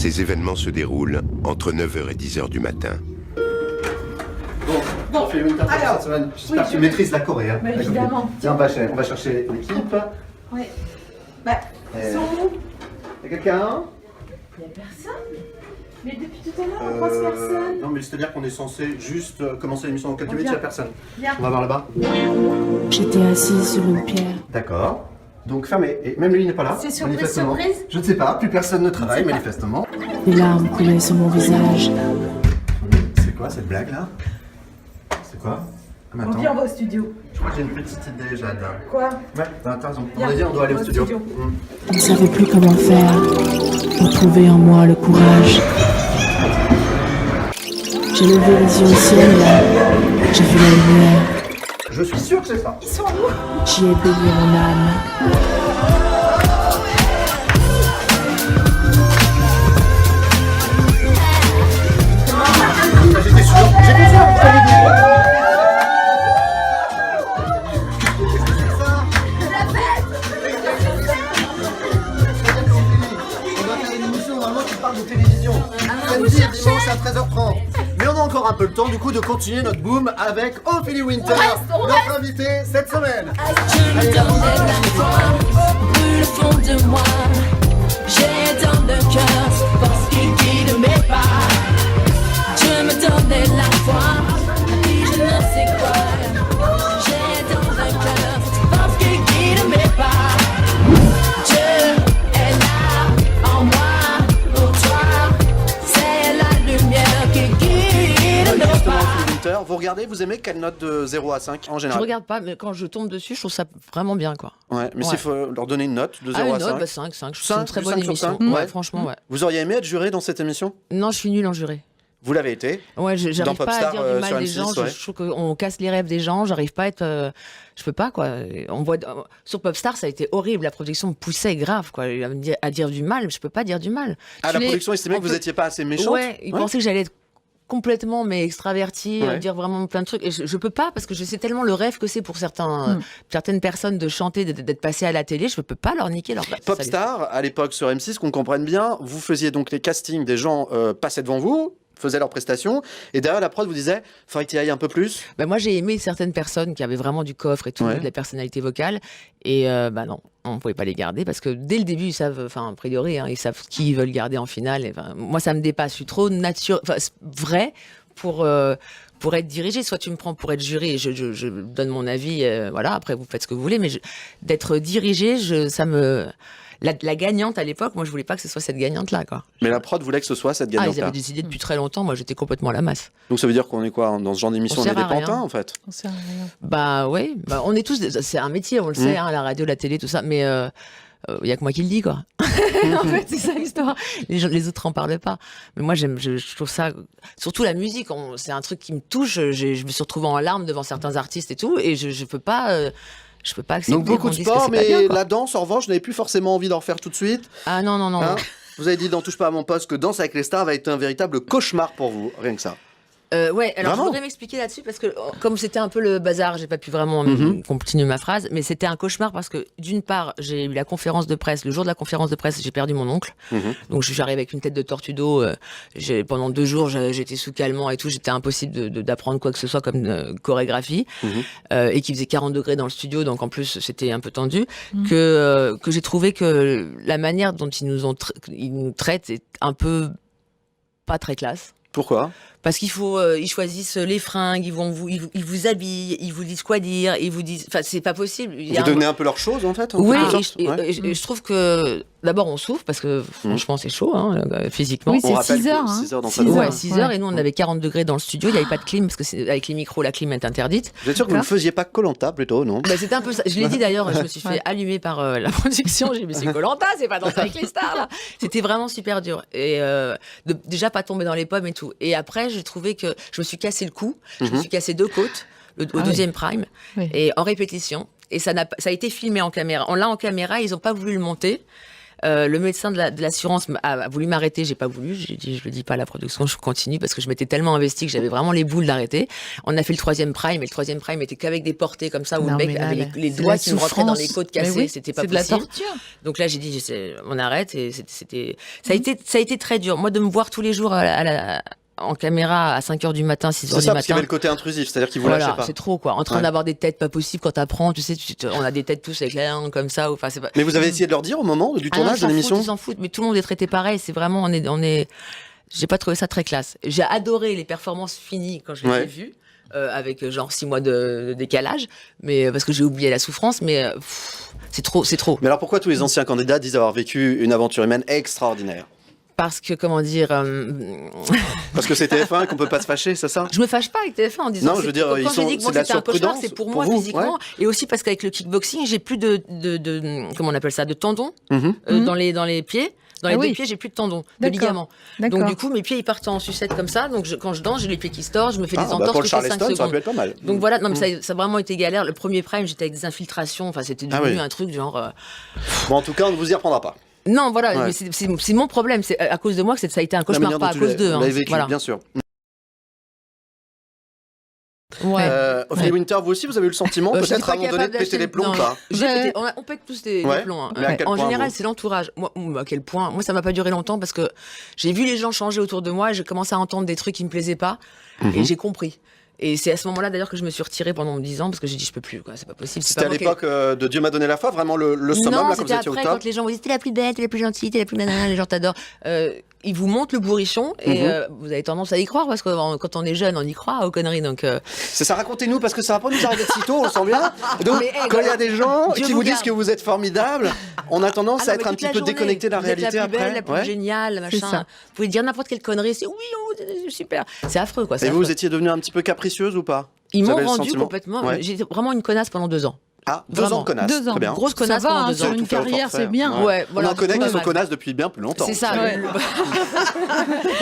Ces événements se déroulent entre 9h et 10h du matin. Bon, fait une interview cette semaine. J'espère que tu maîtrises la Corée. Hein. Mais évidemment. Tiens, on va chercher l'équipe. Oui. Bah, ils sont où? Y'a quelqu'un? Il n'y a personne. Mais depuis tout à l'heure, on croise personne. Non, mais c'est-à-dire qu'on est censé juste commencer l'émission dans quelques minutes, il Viens. n'y a personne. Viens. On va voir là-bas. J'étais assise sur une pierre. D'accord. Donc fermé. Et même lui n'est pas là. C'est surprise, manifestement. surprise. Je ne sais pas, plus personne ne travaille, Je sais pas. manifestement. Des larmes coulaient sur mon visage. C'est quoi cette blague là? C'est quoi? Ah, mais On attends. vient, on va au studio. Je crois que j'ai une petite idée, Jade. Quoi? Ouais, t'as raison. On Viens, a dit on doit aller on au va au studio. studio. Je ne savais plus comment faire pour trouver en moi le courage. J'ai levé les yeux au ciel, j'ai vu la lumière. Je suis sûr que c'est ça. Ils sont où? J'y ai baigné mon âme. J'étais sûr. J'étais sûr. On doit faire une émission normalement qui parle de télévision. Samedi et dimanche à 13h30. Mais on a encore un peu le temps du coup de continuer notre boom avec Ophélie Winter, notre invitée cette semaine. Allez, la boum. Brûle le fond de moi. J'ai dans le cœur parce qu'il guide mes pas. Je me donnais la foi, puis je ne sais quoi. J'ai dans le cœur parce qu'il guide mes pas. Dieu est là en moi, pour toi. C'est la lumière qui guide nos Justement, pas. Ophélie Winter, vous regardez, vous aimez quelle note de 0 à 5 en Je général? regarde pas, mais quand je tombe dessus, je trouve ça vraiment bien, quoi. Ouais, mais Ouais. s'il faut leur donner une note de 0 Une à note, 5. 5, 5. Je trouve que c'est 5, une très du bonne 5 sur émission. 5, Ouais, ouais. franchement, ouais. Vous auriez aimé être juré dans cette émission? Non, je suis nulle en juré. Vous l'avez été. Ouais, j'arrive Dans pas Popstar, à dire du mal sur des M6, gens. ouais. Je trouve qu'on casse les rêves des gens. J'arrive pas à être. Je peux pas, quoi. On voit sur Popstar, ça a été horrible. La production me poussait grave, quoi, à dire du mal. Je peux pas dire du mal. Ah, la Tu production estimait que vous étiez pas assez méchante. Ouais, ils pensaient que j'allais être complètement mais extravertie, Ouais. dire vraiment plein de trucs. Et je peux pas parce que je sais tellement le rêve que c'est pour certaines personnes de chanter, d'être passées à la télé. Je peux pas leur niquer leur. Popstar, à l'époque sur M6, qu'on comprenne bien, vous faisiez donc les castings des gens passaient devant vous, faisaient leurs prestations, et derrière la prod vous disait, faudrait que tu y ailles un peu plus. Ben moi, j'ai aimé certaines personnes qui avaient vraiment du coffre et tout, Ouais. de la personnalité vocale. Et bah non, on ne pouvait pas les garder parce que dès le début, ils savent, enfin, a priori, ils savent qui ils veulent garder en finale. Et, moi, ça me dépasse. Je suis trop vrai pour être dirigée. Soit tu me prends pour être jurée et je donne mon avis, voilà, après vous faites ce que vous voulez, mais d'être dirigée, ça me. La gagnante à l'époque, moi je voulais pas que ce soit cette gagnante-là, quoi. Mais la prod voulait que ce soit cette Ils gagnante-là. avaient décidé depuis très longtemps, moi j'étais complètement à la masse. Donc ça veut dire qu'on est quoi dans ce genre d'émission? On On est sert des à rien. pantins en fait. On sait rien. Bah oui, on est tous, c'est un métier, on le sait, hein, la radio, la télé, tout ça, mais il y a que moi qui le dis, quoi. En fait, c'est ça l'histoire. Les autres en parlent pas. Mais moi, je trouve ça, surtout la musique, c'est un truc qui me touche. Je me suis retrouvée en larmes devant certains artistes et tout, et je peux pas. Je peux pas accepter. Donc beaucoup qu'on de dise que sport, c'est pas mais bien, quoi. la danse, en revanche, je n'avais plus forcément envie d'en refaire tout de suite. Ah non, non, non. Hein vous avez dit dans Touche pas à mon poste que Danse avec les stars va être un véritable cauchemar pour vous, rien que ça. Ouais, alors Vraiment je voudrais m'expliquer là-dessus parce que comme c'était un peu le bazar, j'ai pas pu vraiment continuer ma phrase, mais c'était un cauchemar parce que d'une part, j'ai eu la conférence de presse, le jour de la conférence de presse, j'ai perdu mon oncle. Donc je suis arrivée avec une tête de tortue d'eau, pendant 2 jours, j'étais sous calmant et tout, j'étais impossible d'apprendre quoi que ce soit comme chorégraphie et qui faisait 40 degrés dans le studio, donc en plus c'était un peu tendu, que j'ai trouvé que la manière dont ils nous traitent est un peu pas très classe. Pourquoi? Parce ils choisissent les fringues, ils vous habillent, ils vous disent quoi dire, ils vous disent, enfin, c'est pas possible. Vous donnez un peu leur chose en fait? Oui, quelque sorte Ouais. et je trouve que d'abord on souffre parce que franchement c'est chaud, hein, physiquement. Oui, On c'est rappelle 6 que heures. 6 heures dans 6 Fado. Ouais, heures. 6 heures, et nous on avait 40 degrés dans le studio, il n'y avait pas de clim parce que avec les micros, la clim est interdite. Vous êtes sûr que vous ne faisiez pas Koh-Lanta plutôt, non? Bah, c'était un peu ça. Je l'ai dit d'ailleurs, je me suis fait allumer par la production. J'ai dit, mais c'est Koh-Lanta, c'est pas Danse avec les stars, là. C'était vraiment super dur. Et déjà pas tomber dans les pommes et tout. Et après, j'ai trouvé que je me suis cassé le cou, je me suis cassé 2 côtes au deuxième prime, Oui. et en répétition. Et ça a été filmé en caméra. On l'a en caméra, ils n'ont pas voulu le monter. Le médecin de l'assurance a voulu m'arrêter, j'ai pas voulu. J'ai dit, je le dis pas à la production, je continue parce que je m'étais tellement investie que j'avais vraiment les boules d'arrêter. On a fait le 3e prime et le 3e prime était qu'avec des portées comme ça où Non, le mec mais là, avait les c'est doigts la qui me rentraient dans les souffrance. côtes Mais cassées. oui, C'était pas c'est de la possible. torture. Donc là, j'ai dit, on arrête et ça a été très dur. Moi, de me voir tous les jours en caméra à 5h du matin, 6h C'est du ça, parce qu'il y matin. avait le côté intrusif, c'est-à-dire qu'il vous lâchait Voilà, pas. c'est trop quoi. En train Ouais. d'avoir des têtes pas possibles quand t'apprends, tu sais, on a des têtes tous avec la langue comme ça. Enfin, c'est pas. Mais vous avez essayé de leur dire au moment du Ah non, tournage de l'émission? ils s'en foutent, mais tout le monde est traité pareil. C'est vraiment, on est. J'ai pas trouvé ça très classe. J'ai adoré les performances finies quand je les ai vues. Avec genre 6 mois de décalage, mais parce que j'ai oublié la souffrance, mais c'est trop. Mais alors pourquoi tous les anciens candidats disent avoir vécu une aventure humaine extraordinaire? Parce que, comment dire... Parce que c'est TF1 et qu'on peut pas se fâcher, c'est ça? Je me fâche pas avec TF1 en disant... Non, je veux dire, quand j'ai dit que c'est de la c'était un cauchemar, surprudence c'est pour pour moi vous, physiquement, ouais. et aussi parce qu'avec le kickboxing, j'ai plus de comment on appelle ça, de tendons dans les pieds. Dans les deux pieds, j'ai plus de tendons, de D'accord. ligaments. D'accord. Donc du coup, mes pieds, ils partent en sucette comme ça. Donc quand je danse, j'ai les pieds qui se tordent, je me fais des Ah, bah entorses pour le toutes les 5 Charleston, ça aurait secondes. pu être pas mal. Donc voilà, non mais ça a vraiment été galère. Le premier prime, j'étais avec des infiltrations, enfin c'était devenu oui. un truc genre... Bon, en tout cas, on ne vous y reprendra pas. Non, voilà, Ouais. mais c'est mon problème. C'est à cause de moi que ça a été un La cauchemar, manière pas à dont cause d'eux. vous hein. l'avez vécu, Voilà. bien sûr. Ouais. Ophélie Winter, vous aussi, vous avez eu le sentiment, Je suis peut-être pas à un moment donné, de capable péter les plombs ou d'acheter- pas? Non, on pète tous les Ouais. plombs. hein. Mais à quel En point, général, vous c'est l'entourage. Moi, à quel point? Moi, ça m'a pas duré longtemps parce que j'ai vu les gens changer autour de moi et j'ai commencé à entendre des trucs qui me plaisaient pas et j'ai compris. Et c'est à ce moment-là d'ailleurs que je me suis retirée pendant 10 ans parce que j'ai dit je peux plus, quoi, c'est pas possible. c'est C'était pas à moi l'époque de Dieu m'a donné la foi, vraiment le summum, non, là, quand vous c'était étiez au après top. quand les gens vous disent t'es la plus belle, t'es la plus gentille, t'es la plus nanana, les gens t'adorent. Ils vous montrent le bourrichon et vous avez tendance à y croire parce que quand on est jeune, on y croit aux conneries. Donc C'est ça, racontez-nous, parce que ça va pas nous arriver de sitôt, on le sent bien. Donc, Mais, quand il y a des gens Dieu qui vous vous disent garde. que vous êtes formidable, on a tendance à Ah non, être mais un toute petit la peu journée, déconnecté de la vous êtes réalité la plus après. belle, la plus Ouais. géniale, C'est machin. ça. Vous pouvez dire n'importe quelle connerie, c'est oui, super. C'est affreux, quoi. c'est Et vous, affreux. vous étiez devenue un petit peu capricieuse ou pas? Ils Vous m'ont avez le rendu sentiment complètement. Ouais. J'étais vraiment une connasse pendant 2 ans. Ah, 2 Vraiment. ans de connasse. 2 ans. Très bien. Grosse Ça connasse va, pendant hein, 2 sur ans. une Tout à carrière, forfait. c'est bien. Ouais, voilà, on en connaît du coup, qui pas sont mal. connasses depuis bien plus longtemps. C'est ça. Ouais.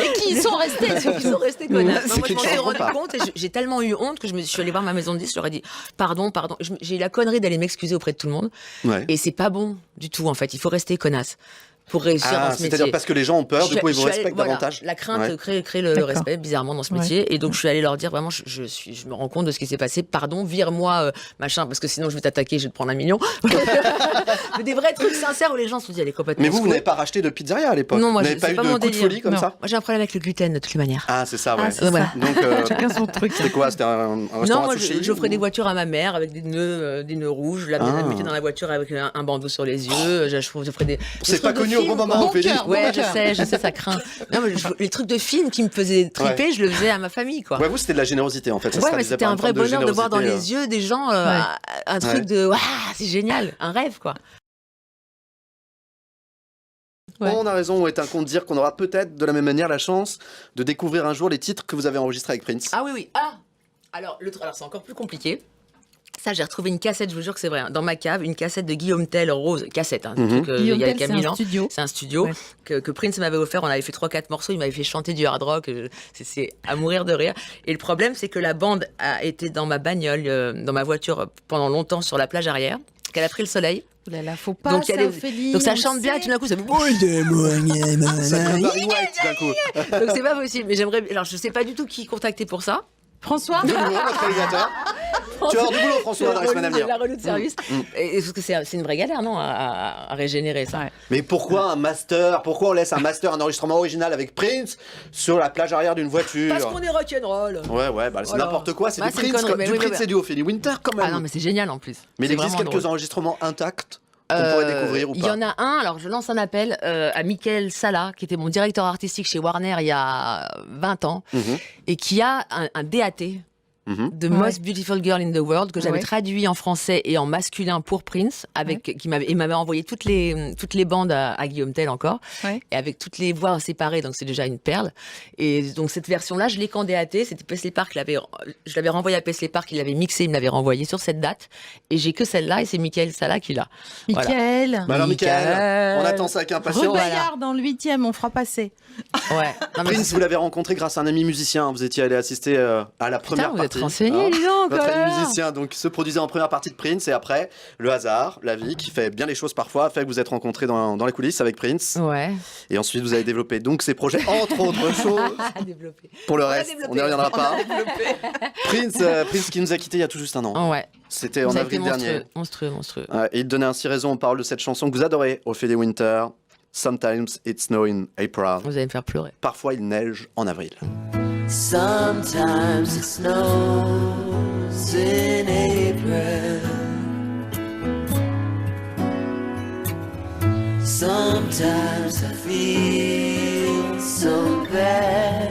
Et qui y sont restés. Ils sont restés connasses. C'est Moi, je qu'ils m'en ne suis changeront rendu pas. compte et j'ai tellement eu honte que je suis allée voir ma maison de disques, je leur ai dit pardon. J'ai eu la connerie d'aller m'excuser auprès de tout le monde. Ouais. Et c'est pas bon du tout, en fait. Il faut rester connasse pour réussir Ah, dans ce métier. c'est-à-dire parce que les gens ont peur, du coup ils vous respectent voilà, davantage. La crainte Ouais. crée le D'accord. respect, bizarrement, dans ce Ouais. métier. Et donc, je suis allée leur dire, vraiment, je me rends compte de ce qui s'est passé. Pardon, vire-moi, machin, parce que sinon, je vais t'attaquer, je vais te prendre 1 million. Mais des vrais trucs sincères où les gens se disent, elle est complètement Mais vous secouée. n'avez pas racheté de pizzeria à l'époque? Non, moi, vous n'avez c'est pas eu pas de mon coup de délire. folie comme Non. ça? Moi, j'ai un problème avec le gluten, de toutes les manières. Ah, c'est ça, ouais. Ah, c'est ça. Donc, Chacun son truc. c'était quoi? C'était un Non, restaurant moi, à sushi j'offrais ou- des voitures à ma mère avec des nœuds rouges. La Ah. mettais dans la voiture avec un bandeau sur les yeux. J'offrais des C'est pas trucs de connu au film, bon moment, quoi. Ophélie. Ouais, je sais, ça craint. Non, mais les trucs de film qui me faisaient triper, je le faisais à ma famille, quoi. Ouais, vous, c'était de la générosité en fait. Ça se Ouais, mais traduisait c'était par un une vrai forme de bonheur de voir dans générosité, les yeux des gens un truc Ouais. de waouh, c'est génial, un rêve, quoi. Ouais. On a raison, est un con de dire qu'on aura peut-être de la même manière la chance de découvrir un jour les titres que vous avez enregistrés avec Prince. Ah oui. Alors c'est encore plus compliqué. Ça, j'ai retrouvé une cassette, je vous jure que c'est vrai, hein, dans ma cave, une cassette de Guillaume Tell Rose, cassette, hein, un truc, Guillaume il y a Tell, c'est 1000 un ans. studio. C'est un studio Ouais. que Prince m'avait offert. On avait fait 3-4 morceaux. Il m'avait fait chanter du hard rock. C'est à mourir de rire. Et le problème, c'est que la bande a été dans ma bagnole, dans ma voiture pendant longtemps sur la plage arrière. Qu'elle a pris le soleil. Oh là là, faut pas Donc, il y a ça, des- Ophélie, Donc ça on chante le bien. sait. Et tout d'un coup, ça fait. Ça devient Barry White d'un coup. Donc c'est pas possible. Mais j'aimerais. Alors je sais pas du tout qui contacter pour ça. François De nouveau, notre réalisateur. Tu vas avoir du boulot, François, dans les semaines à venir. La relou de service. Et parce que c'est une vraie galère, non, à régénérer ça. Ouais. Mais pourquoi un master? Pourquoi on laisse un master, un enregistrement original avec Prince sur la plage arrière d'une voiture? Parce qu'on est rock'n'roll. Ouais, bah c'est Voilà. n'importe quoi, c'est Bah, du c'est une Prince, connerie, mais du oui, Prince mais- et du Ophélie Winter quand même. Ah non, mais c'est génial en plus. Mais il C'est existe vraiment quelques drôle. enregistrements intacts qu'on pourrait découvrir ou Il pas? y en a un, alors je lance un appel à Michael Sala, qui était mon directeur artistique chez Warner il y a 20 ans, et qui a un DAT de Most Beautiful Girl in the World, que j'avais Ouais. traduit en français et en masculin pour Prince, il m'avait envoyé toutes les bandes à Guillaume Tell encore, Ouais. et avec toutes les voix séparées, donc c'est déjà une perle. Et donc cette version-là, je l'ai qu'en DAT, c'était Paisley Park, je l'avais renvoyé à Paisley Park, il l'avait mixé, il me l'avait renvoyé sur cette date, et j'ai que celle-là, et c'est Michael Sala qui l'a. Voilà. Mickaël. Bah alors, Mickaël, Mickaël. on attend ça avec impatience. Rue Bayard, dans le 8e, on fera passer. Ouais. Non, mais Prince, vous l'avez rencontré grâce à un ami musicien. Vous étiez allé assister à la première vous êtes partie. renseigné, dis donc, Votre ami alors. musicien donc se produisait en première partie de Prince et après le hasard, la vie qui fait bien les choses parfois, fait que vous êtes rencontrés dans les coulisses avec Prince. Ouais. Et ensuite vous avez développé donc ces projets entre autres choses. À développer. Pour le On va reste, développer. on n'y reviendra pas. On va développer. Prince qui nous a quittés il y a tout juste un an. Ouais. C'était en Ça a été avril dernier. monstrueux. Ouais, et il donnait ainsi raison aux paroles de cette chanson que vous adorez, Ophélie Winter. Sometimes it snows in April. Vous allez me faire pleurer. Parfois il neige en avril. Sometimes it snows in April. Sometimes I feel so bad.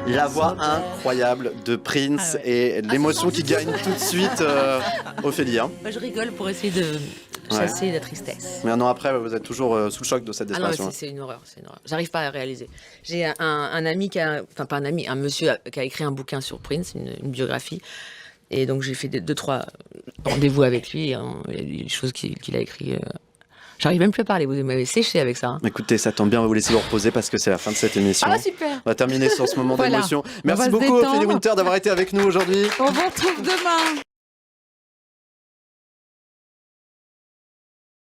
La voix incroyable de Prince et l'émotion qui gagne tout de suite Ophélie. Hein. Moi, je rigole pour essayer de chasser la tristesse. Mais un an après, vous êtes toujours sous le choc de cette Ah non, mais destination. c'est une horreur, J'arrive pas à réaliser. J'ai un ami enfin pas un ami, un monsieur qui a écrit un bouquin sur Prince, une biographie. Et donc j'ai fait 2-3 rendez-vous avec lui. Il y a des choses qu'il a écrit. J'arrive même plus à parler, vous m'avez séché avec ça. Hein. Écoutez, ça tombe bien, on va vous laisser vous reposer parce que c'est la fin de cette émission. Ah super. On va terminer sur ce moment Voilà. d'émotion. On Merci va se beaucoup détendre. Ophélie Winter d'avoir été avec nous aujourd'hui. On vous retrouve demain.